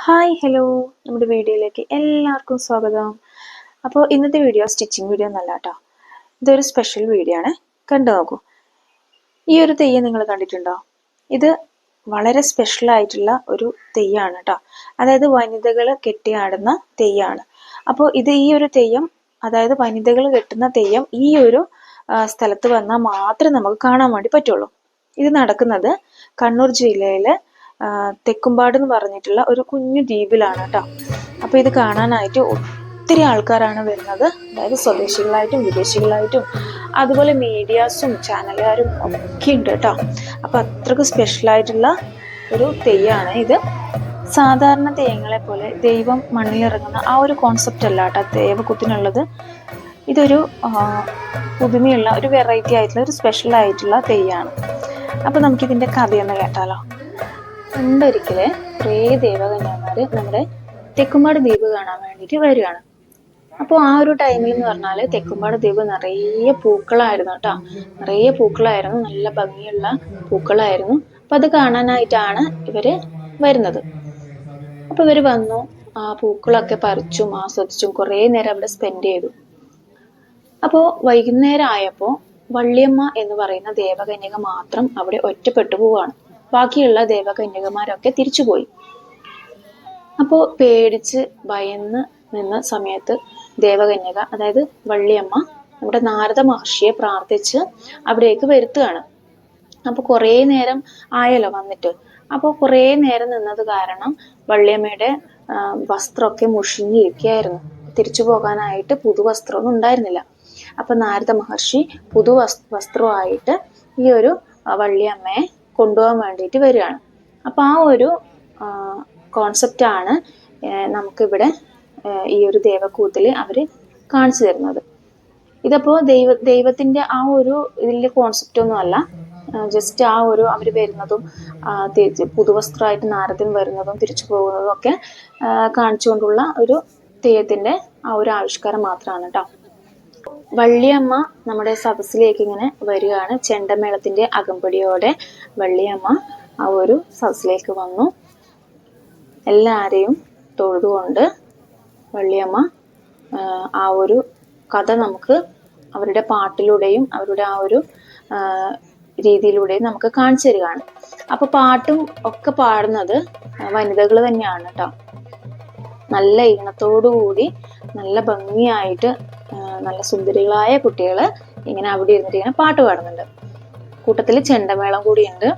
Hi hello, നമ്മുടെ വീഡിയോയിലേക്ക് എല്ലാവർക്കും സ്വാഗതം. അപ്പോൾ ഇന്നത്തെ വീഡിയോ സ്റ്റിച്ചിങ് വീഡിയോ ഒന്നല്ല കേട്ടോ, ഇതൊരു സ്പെഷ്യൽ വീഡിയോ ആണ്. കണ്ടു നോക്കൂ. ഈ ഒരു തെയ്യം നിങ്ങൾ കണ്ടിട്ടുണ്ടോ? ഇത് വളരെ സ്പെഷ്യൽ ആയിട്ടുള്ള ഒരു തെയ്യമാണ് കേട്ടോ. അതായത് വനിതകൾ കെട്ടിയാടുന്ന തെയ്യമാണ്. അപ്പോൾ ഈ ഒരു തെയ്യം, അതായത് വനിതകൾ കെട്ടുന്ന തെയ്യം ഈ ഒരു സ്ഥലത്ത് വന്നാൽ മാത്രമേ നമുക്ക് കാണാൻ വേണ്ടി പറ്റുള്ളൂ. ഇത് നടക്കുന്നത് കണ്ണൂർ ജില്ലയിലെ തെക്കുംപാട് എന്ന് പറഞ്ഞിട്ടുള്ള ഒരു കുഞ്ഞു ദ്വീപിലാണ് കേട്ടോ. അപ്പോൾ ഇത് കാണാനായിട്ട് ഒത്തിരി ആൾക്കാരാണ് വരുന്നത്. അതായത് സ്വദേശികളായിട്ടും വിദേശികളായിട്ടും അതുപോലെ മീഡിയാസും ചാനലുകാരും ഒക്കെ ഉണ്ട് കേട്ടോ. അപ്പോൾ അത്രയ്ക്ക് സ്പെഷ്യലായിട്ടുള്ള ഒരു തെയ്യമാണ് ഇത്. സാധാരണ തെയ്യങ്ങളെ പോലെ ദൈവം മണ്ണിലിറങ്ങുന്ന ആ ഒരു കോൺസെപ്റ്റ് അല്ല കേട്ടോ ദേവകുത്തിനുള്ളത്. ഇതൊരു പുതുമയുള്ള ഒരു വെറൈറ്റി ആയിട്ടുള്ള ഒരു സ്പെഷ്യൽ ആയിട്ടുള്ള തെയ്യമാണ്. അപ്പോൾ നമുക്കിതിൻ്റെ കഥയൊന്ന് കേട്ടാലോ. പണ്ടൊരിക്കല് കുറേ ദേവകന്യന്മാർ നമ്മുടെ തെക്കുംപാട് ദ്വീപ് കാണാൻ വേണ്ടിയിട്ട് വരികയാണ്. അപ്പോൾ ആ ഒരു ടൈമിൽ എന്ന് പറഞ്ഞാൽ തെക്കുംപാട് ദ്വീപ് നിറയെ പൂക്കളായിരുന്നു കേട്ടോ. നിറയെ പൂക്കളായിരുന്നു, നല്ല ഭംഗിയുള്ള പൂക്കളായിരുന്നു. അപ്പം അത് കാണാനായിട്ടാണ് ഇവര് വരുന്നത്. അപ്പോൾ ഇവർ വന്നു, ആ പൂക്കളൊക്കെ പറിച്ചും ആസ്വദിച്ചും കുറേ നേരം അവിടെ സ്പെൻഡ് ചെയ്തു. അപ്പോൾ വൈകുന്നേരം ആയപ്പോൾ വള്ളിയമ്മ എന്ന് പറയുന്ന ദേവകന്യക മാത്രം അവിടെ ഒറ്റപ്പെട്ടു പോവാണ്. ബാക്കിയുള്ള ദേവകന്യകമാരൊക്കെ തിരിച്ചുപോയി. അപ്പോൾ പേടിച്ച് ഭയന്ന് നിന്ന സമയത്ത് ദേവകന്യക, അതായത് വള്ളിയമ്മ, നമ്മുടെ നാരദ മഹർഷിയെ പ്രാർത്ഥിച്ച് അവിടേക്ക് വരുത്തുകയാണ്. അപ്പോൾ കുറേ നേരം ആയല്ലോ വന്നിട്ട്. അപ്പോൾ കുറേ നേരം നിന്നത് കാരണം വള്ളിയമ്മയുടെ വസ്ത്രമൊക്കെ മുഷിഞ്ഞിരിക്കുകയായിരുന്നു. തിരിച്ചു പോകാനായിട്ട് പുതുവസ്ത്രമൊന്നും ഉണ്ടായിരുന്നില്ല. അപ്പൊ നാരദ മഹർഷി വസ്ത്രമായിട്ട് ഈ ഒരു വള്ളിയമ്മയെ കൊണ്ടുപോകാൻ വേണ്ടിയിട്ട് വരികയാണ്. അപ്പൊ ആ ഒരു കോൺസെപ്റ്റാണ് നമുക്കിവിടെ ഈ ഒരു ദേവക്കൂത്തിൽ അവര് കാണിച്ചു തരുന്നത്. ഇതപ്പോ ദൈവത്തിന്റെ ആ ഒരു ഇതിന്റെ കോൺസെപ്റ്റ് ഒന്നും അല്ല. ജസ്റ്റ് ആ ഒരു അവര് വരുന്നതും പുതുവസ്ത്രമായിട്ട് നാരദൻ വരുന്നതും തിരിച്ചു പോകുന്നതും ഒക്കെ കാണിച്ചുകൊണ്ടുള്ള ഒരു തെയ്യത്തിന്റെ ആ ഒരു ആവിഷ്കാരം മാത്രമാണ് കേട്ടോ. വള്ളിയമ്മ നമ്മുടെ സദസ്സിലേക്ക് ഇങ്ങനെ വരികയാണ്. ചെണ്ടമേളത്തിന്റെ അകമ്പടിയോടെ വള്ളിയമ്മ ആ ഒരു സദസ്സിലേക്ക് വന്നു. എല്ലാരെയും തൊഴുതുകൊണ്ട് വള്ളിയമ്മ ആ ഒരു കഥ നമുക്ക് അവരുടെ പാട്ടിലൂടെയും അവരുടെ ആ ഒരു രീതിയിലൂടെയും നമുക്ക് കാണിച്ചു തരികയാണ്. അപ്പൊ പാട്ടും ഒക്കെ പാടുന്നത് വനിതകൾ തന്നെയാണ് കേട്ടോ. നല്ല ഈണത്തോടുകൂടി നല്ല ഭംഗിയായിട്ട് നല്ല സുന്ദരികളായ കുട്ടികൾ ഇങ്ങനെ അവിടെ ഇരുന്നിട്ട് ഇങ്ങനെ പാട്ട് പാടുന്നുണ്ട്. കൂട്ടത്തിൽ ചെണ്ടമേളം കൂടിയുണ്ട്.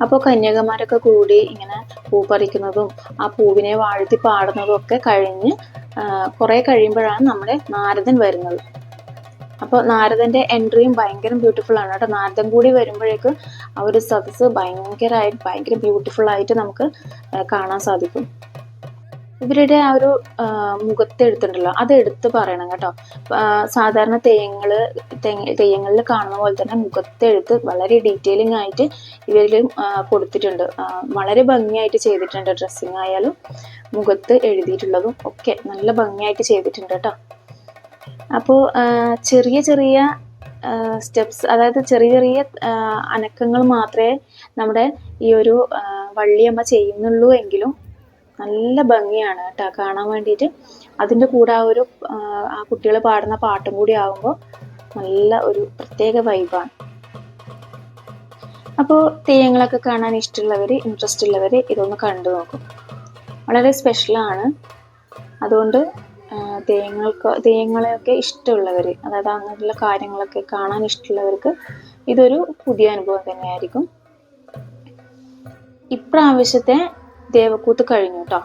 അപ്പോൾ കന്യകമാരൊക്കെ കൂടി ഇങ്ങനെ പൂ പറിക്കുന്നതും ആ പൂവിനെ വാഴ്ത്തി പാടുന്നതും ഒക്കെ കഴിഞ്ഞ് കുറെ കഴിയുമ്പോഴാണ് നമ്മുടെ നാരദൻ വരുന്നത്. അപ്പോൾ നാരദന്റെ എൻട്രിയും ഭയങ്കര ബ്യൂട്ടിഫുൾ ആണ് കേട്ടോ. നാരദൻ കൂടി വരുമ്പോഴേക്ക് ആ ഒരു സദസ്സ് ഭയങ്കര ബ്യൂട്ടിഫുൾ ആയിട്ട് നമുക്ക് കാണാൻ സാധിക്കും. ഇവരുടെ ആ ഒരു മുഖത്തെഴുത്തുണ്ടല്ലോ, അത് എടുത്ത് പറയണം കേട്ടോ. സാധാരണ തെയ്യങ്ങളിൽ കാണുന്ന പോലെ തന്നെ മുഖത്തെഴുത്ത് വളരെ ഡീറ്റെയിലിംഗ് ആയിട്ട് ഇവരിലും കൊടുത്തിട്ടുണ്ട്. വളരെ ഭംഗിയായിട്ട് ചെയ്തിട്ടുണ്ട്. ഡ്രസ്സിങ് ആയാലും മുഖത്ത് എഴുതിയിട്ടുള്ളതും ഒക്കെ നല്ല ഭംഗിയായിട്ട് ചെയ്തിട്ടുണ്ട് കേട്ടോ. അപ്പോൾ ചെറിയ ചെറിയ സ്റ്റെപ്സ്, അതായത് ചെറിയ ചെറിയ അനക്കങ്ങൾ മാത്രമേ നമ്മുടെ ഈ ഒരു വള്ളിയമ്മ ചെയ്യുന്നുള്ളൂ എങ്കിലും നല്ല ഭംഗിയാണ് കേട്ടോ കാണാൻ വേണ്ടിയിട്ട്. അതിൻ്റെ കൂടെ ആ കുട്ടികൾ പാടുന്ന പാട്ടും കൂടി ആകുമ്പോൾ നല്ല ഒരു പ്രത്യേക വൈബാണ്. അപ്പോൾ തെയ്യങ്ങളൊക്കെ കാണാൻ ഇൻട്രസ്റ്റ് ഉള്ളവർ ഇതൊന്ന് കണ്ടു നോക്കും. വളരെ സ്പെഷ്യലാണ്. അതുകൊണ്ട് തെയ്യങ്ങളെയൊക്കെ ഇഷ്ടമുള്ളവർ, അതായത് അങ്ങനെയുള്ള കാര്യങ്ങളൊക്കെ കാണാൻ ഇഷ്ടമുള്ളവർക്ക് ഇതൊരു പുതിയ അനുഭവം തന്നെയായിരിക്കും. ഇപ്രാവശ്യത്തെ ദേവക്കൂത്ത് കഴിഞ്ഞു കേട്ടോ.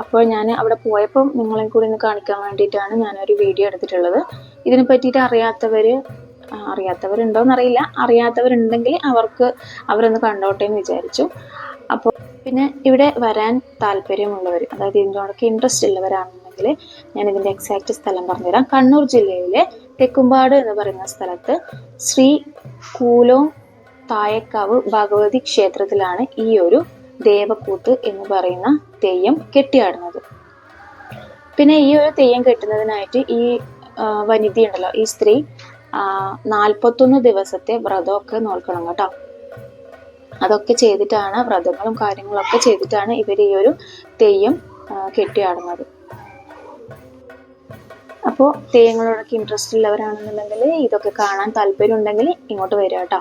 അപ്പോൾ ഞാൻ അവിടെ പോയപ്പോൾ നിങ്ങളെ കൂടി ഒന്ന് കാണിക്കാൻ വേണ്ടിയിട്ടാണ് ഞാനൊരു വീഡിയോ എടുത്തിട്ടുള്ളത്. ഇതിനെ പറ്റിയിട്ട് അറിയാത്തവരുണ്ടോയെന്നറിയില്ല. അറിയാത്തവരുണ്ടെങ്കിൽ അവരൊന്ന് കണ്ടോട്ടെ എന്ന് വിചാരിച്ചു. അപ്പോൾ പിന്നെ ഇവിടെ വരാൻ താല്പര്യമുള്ളവർ, അതായത് ഇതിനോടൊക്കെ ഇൻട്രസ്റ്റ് ഉള്ളവരാണെന്നുണ്ടെങ്കിൽ ഞാൻ ഇതിൻ്റെ എക്സാക്റ്റ് സ്ഥലം പറഞ്ഞുതരാം. കണ്ണൂർ ജില്ലയിലെ തെക്കുംപാട് എന്ന് പറയുന്ന സ്ഥലത്ത് ശ്രീ കൂലോം തായക്കാവ് ഭഗവതി ക്ഷേത്രത്തിലാണ് ഈ ഒരു ദേവക്കൂത്ത് എന്ന് പറയുന്ന തെയ്യം കെട്ടിയാടുന്നത്. പിന്നെ ഈ ഒരു തെയ്യം കെട്ടുന്നതിനായിട്ട് ഈ വനിതയുണ്ടല്ലോ, ഈ സ്ത്രീ 41 ദിവസത്തെ വ്രതമൊക്കെ നോക്കണം കേട്ടോ. അതൊക്കെ ചെയ്തിട്ടാണ്, വ്രതങ്ങളും കാര്യങ്ങളൊക്കെ ചെയ്തിട്ടാണ് ഇവർ ഈ ഒരു തെയ്യം കെട്ടിയാടുന്നത്. അപ്പോൾ തെയ്യങ്ങളോടൊക്കെ ഇൻട്രസ്റ്റ് ഉള്ളവരാണെന്നുണ്ടെങ്കിൽ, ഇതൊക്കെ കാണാൻ താല്പര്യം ഉണ്ടെങ്കിൽ ഇങ്ങോട്ട് വരിക കേട്ടോ.